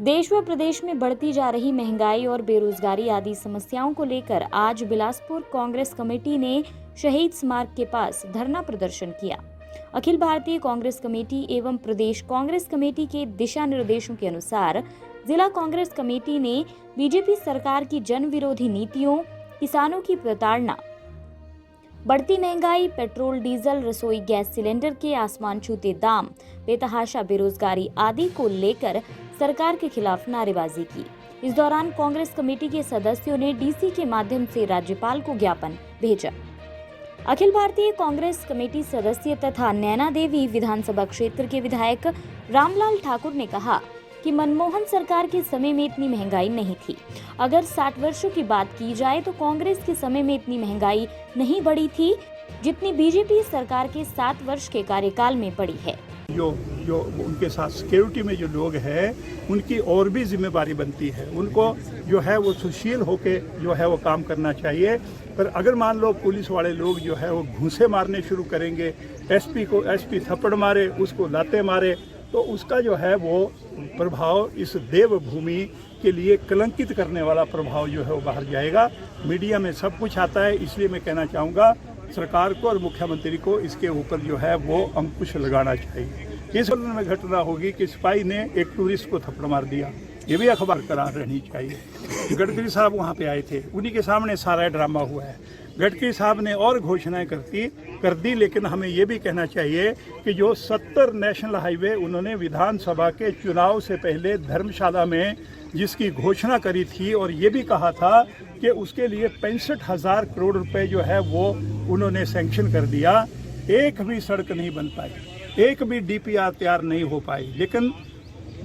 देश व प्रदेश में बढ़ती जा रही महंगाई और बेरोजगारी आदि समस्याओं को लेकर आज बिलासपुर कांग्रेस कमेटी ने शहीद स्मारक के पास धरना प्रदर्शन किया। अखिल भारतीय कांग्रेस कमेटी एवं प्रदेश कांग्रेस कमेटी के दिशा निर्देशों के अनुसार जिला कांग्रेस कमेटी ने बीजेपी सरकार की जन विरोधी नीतियों, किसानों की प्रताड़ना, बढ़ती महंगाई, पेट्रोल डीजल, रसोई गैस सिलेंडर के आसमान छूते दाम, बेतहाशा बेरोजगारी आदि को लेकर सरकार के खिलाफ नारेबाजी की। इस दौरान कांग्रेस कमेटी के सदस्यों ने डीसी के माध्यम से राज्यपाल को ज्ञापन भेजा। अखिल भारतीय कांग्रेस कमेटी सदस्य तथा नैना देवी विधानसभा क्षेत्र के विधायक रामलाल ठाकुर ने कहा कि मनमोहन सरकार के समय में इतनी महंगाई नहीं थी। अगर 60 वर्षों की बात की जाए तो कांग्रेस के समय में इतनी महंगाई नहीं बढ़ी थी जितनी बीजेपी सरकार के 7 वर्ष के कार्यकाल में बढ़ी है। जो उनके साथ सिक्योरिटी में जो लोग हैं उनकी और भी जिम्मेदारी बनती है। उनको जो है वो सुशील होके जो है वो काम करना चाहिए। पर अगर मान लो पुलिस वाले लोग जो है वो घूंसे मारने शुरू करेंगे, एसपी थप्पड़ मारे, उसको लाते मारे, तो उसका जो है वो प्रभाव इस देवभूमि के लिए कलंकित करने वाला प्रभाव जो है वो बाहर जाएगा। मीडिया में सब कुछ आता है, इसलिए मैं कहना चाहूँगा सरकार को और मुख्यमंत्री को इसके ऊपर जो है वो अंकुश लगाना चाहिए। इस में घटना होगी कि सिपाही ने एक टूरिस्ट को थप्पड़ मार दिया, ये भी अखबार करार रहनी चाहिए। गडकरी साहब वहाँ पे आए थे, उन्हीं के सामने सारा ड्रामा हुआ है। गडकरी साहब ने और घोषणाएं कर दी, लेकिन हमें ये भी कहना चाहिए कि जो 70 नेशनल हाईवे उन्होंने विधानसभा के चुनाव से पहले धर्मशाला में जिसकी घोषणा करी थी और ये भी कहा था कि उसके लिए 65,000 करोड़ रुपए जो है वो उन्होंने सैंक्शन कर दिया, एक भी सड़क नहीं बन पाई, एक भी डीपीआर तैयार नहीं हो पाई। लेकिन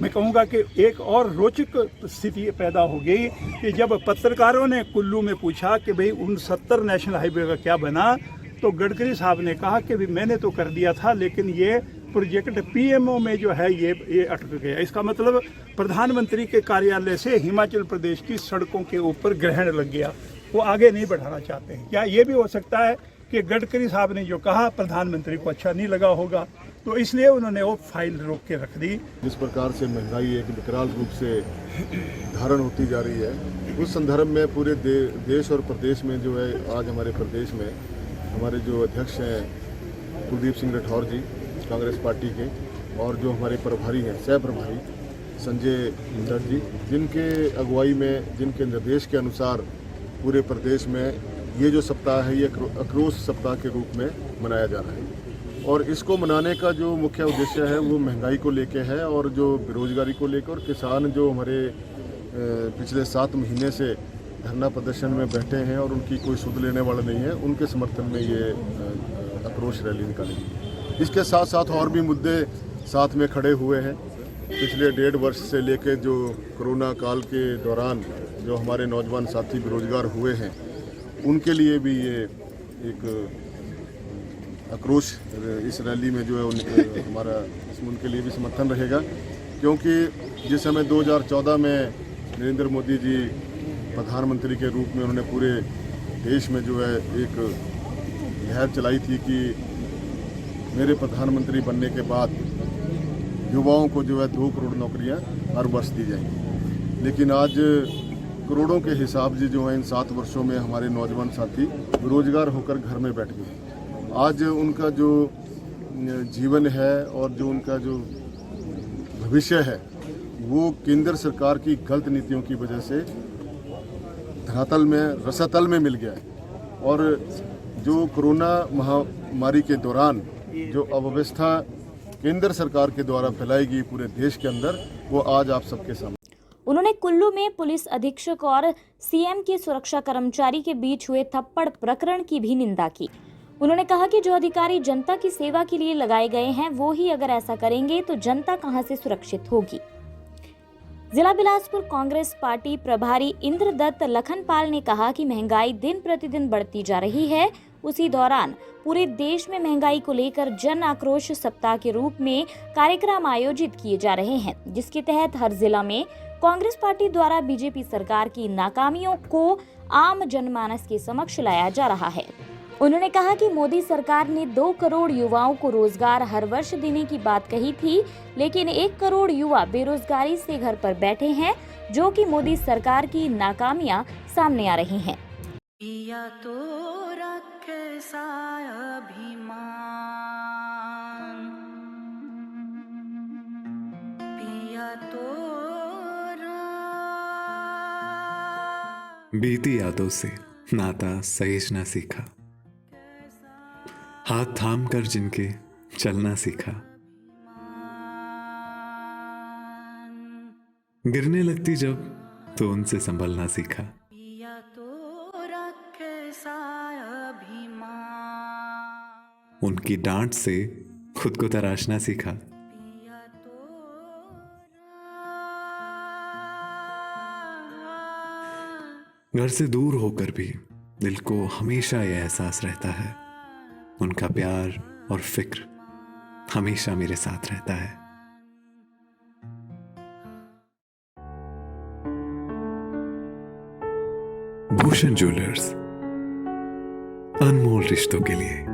मैं कहूँगा कि एक और रोचक स्थिति पैदा हो गई कि जब पत्रकारों ने कुल्लू में पूछा कि भाई उन 70 नेशनल हाईवे का क्या बना, तो गडकरी साहब ने कहा कि भाई मैंने तो कर दिया था, लेकिन ये प्रोजेक्ट पीएमओ में जो है ये अटक गया। इसका मतलब प्रधानमंत्री के कार्यालय से हिमाचल प्रदेश की सड़कों के ऊपर ग्रहण लग गया, वो आगे नहीं बढ़ाना चाहते हैं। क्या ये भी हो सकता है कि गडकरी साहब ने जो कहा प्रधानमंत्री को अच्छा नहीं लगा होगा, तो इसलिए उन्होंने वो फाइल रोक के रख दी। जिस प्रकार से महंगाई एक विकराल रूप से धारण होती जा रही है, उस संदर्भ में पूरे देश और प्रदेश में जो है आज हमारे प्रदेश में हमारे जो अध्यक्ष हैं कुलदीप सिंह राठौर जी कांग्रेस पार्टी के, और जो हमारे प्रभारी हैं सह प्रभारी संजय इंदर जी, जिनके अगुवाई में, जिनके निर्देश के अनुसार पूरे प्रदेश में ये जो सप्ताह है ये आक्रोश सप्ताह के रूप में मनाया जा रहा है। और इसको मनाने का जो मुख्य उद्देश्य है वो महंगाई को लेके है और जो बेरोजगारी को लेकर, और किसान जो हमारे पिछले 7 महीने से धरना प्रदर्शन में बैठे हैं और उनकी कोई सुध लेने वाला नहीं है, उनके समर्थन में ये आक्रोश रैली निकालेगी। इसके साथ साथ और भी मुद्दे साथ में खड़े हुए हैं। पिछले 1.5 वर्ष से लेकर जो कोरोना काल के दौरान जो हमारे नौजवान साथी बेरोजगार हुए हैं, उनके लिए भी ये एक आक्रोश इस रैली में जो है हमारा इसमें उनके लिए भी समर्थन रहेगा। क्योंकि जिस समय 2014 में नरेंद्र मोदी जी प्रधानमंत्री के रूप में उन्होंने पूरे देश में जो है एक लहर चलाई थी कि मेरे प्रधानमंत्री बनने के बाद युवाओं को जो है 2 करोड़ नौकरियां हर वर्ष दी जाएंगी। लेकिन आज करोड़ों के हिसाब से जो है इन 7 वर्षों में हमारे नौजवान साथी बेरोजगार होकर घर में बैठ गए। आज उनका जो जीवन है और जो उनका जो भविष्य है वो केंद्र सरकार की गलत नीतियों की वजह से धरातल में, रसातल में मिल गया है। और जो कोरोना महामारी के दौरान जो अव्यवस्था केंद्र सरकार के द्वारा फैलाई गई पूरे देश के अंदर, वो आज आप सबके सामने। उन्होंने कुल्लू में पुलिस अधीक्षक और सीएम के सुरक्षा कर्मचारी के बीच हुए थप्पड़ प्रकरण की भी निंदा की। उन्होंने कहा कि जो अधिकारी जनता की सेवा के लिए लगाए गए हैं वो ही अगर ऐसा करेंगे तो जनता कहां से सुरक्षित होगी। जिला बिलासपुर कांग्रेस पार्टी प्रभारी इंद्रदत्त लखनपाल ने कहा कि महंगाई दिन प्रतिदिन बढ़ती जा रही है। उसी दौरान पूरे देश में महंगाई को लेकर जन आक्रोश सप्ताह के रूप में कार्यक्रम आयोजित किए जा रहे हैं, जिसके तहत हर जिला में कांग्रेस पार्टी द्वारा बीजेपी सरकार की नाकामियों को आम जनमानस के समक्ष लाया जा रहा है। उन्होंने कहा कि मोदी सरकार ने 2 करोड़ युवाओं को रोजगार हर वर्ष देने की बात कही थी, लेकिन 1 करोड़ युवा बेरोजगारी से घर पर बैठे हैं, जो कि मोदी सरकार की नाकामियां सामने आ रही हैं। पिया तो रखे सा अभिमान, पिया तो बीती यादों से नाता सहेजना सीखा, हाथ थाम कर जिनके चलना सीखा, गिरने लगती जब तो उनसे संभलना सीखा। पिया तो रखे सा अभिमान, उनकी डांट से खुद को तराशना सीखा। पिया तो घर से दूर होकर भी दिल को हमेशा यह एहसास रहता है, उनका प्यार और फिक्र हमेशा मेरे साथ रहता है। भूषण ज्वेलर्स, अनमोल रिश्तों के लिए।